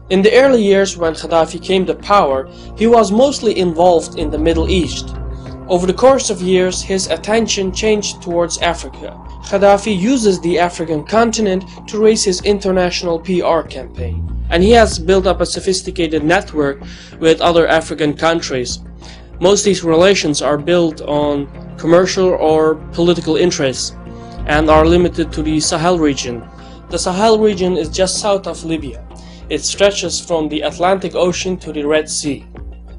In the early years when Gaddafi came to power, he was mostly involved in the Middle East. Over the course of years, his attention changed towards Africa. Gaddafi uses the African continent to raise his international PR campaign, and he has built up a sophisticated network with other African countries. Most of these relations are built on commercial or political interests and are limited to the Sahel region. The Sahel region is just south of Libya. It stretches from the Atlantic Ocean to the Red Sea.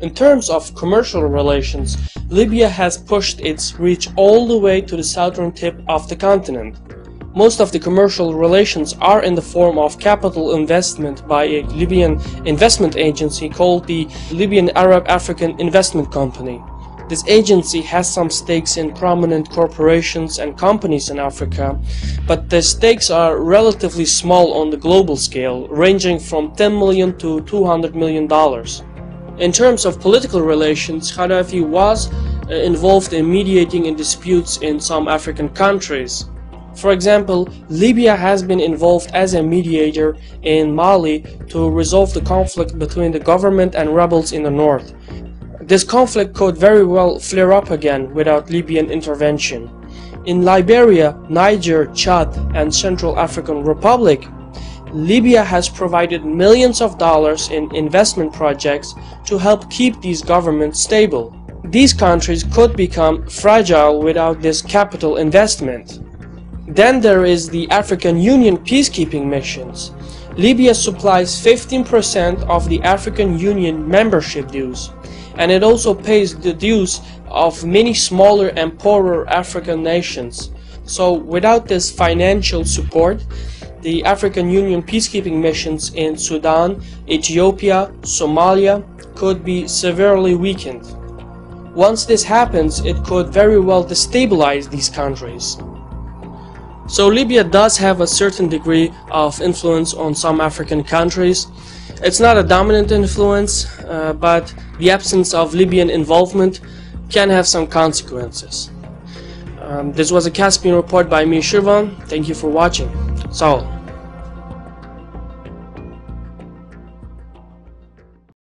In terms of commercial relations, Libya has pushed its reach all the way to the southern tip of the continent. Most of the commercial relations are in the form of capital investment by a Libyan investment agency called the Libyan Arab African Investment Company. This agency has some stakes in prominent corporations and companies in Africa, but the stakes are relatively small on the global scale, ranging from $10 million to $200 million. In terms of political relations, Gaddafi was involved in mediating in disputes in some African countries. For example, Libya has been involved as a mediator in Mali to resolve the conflict between the government and rebels in the north. This conflict could very well flare up again without Libyan intervention. In Liberia, Niger, Chad, and Central African Republic, Libya has provided millions of dollars in investment projects to help keep these governments stable. These countries could become fragile without this capital investment. Then there is the African Union peacekeeping missions. Libya supplies 15% of the African Union membership dues, and it also pays the dues of many smaller and poorer African nations. So without this financial support, the African Union peacekeeping missions in Sudan, Ethiopia, Somalia could be severely weakened. Once this happens, it could very well destabilize these countries. So Libya does have a certain degree of influence on some African countries. It's not a dominant influence, but the absence of Libyan involvement can have some consequences. This was a Caspian report by me, Shirvan. Thank you for watching. Sağ ol.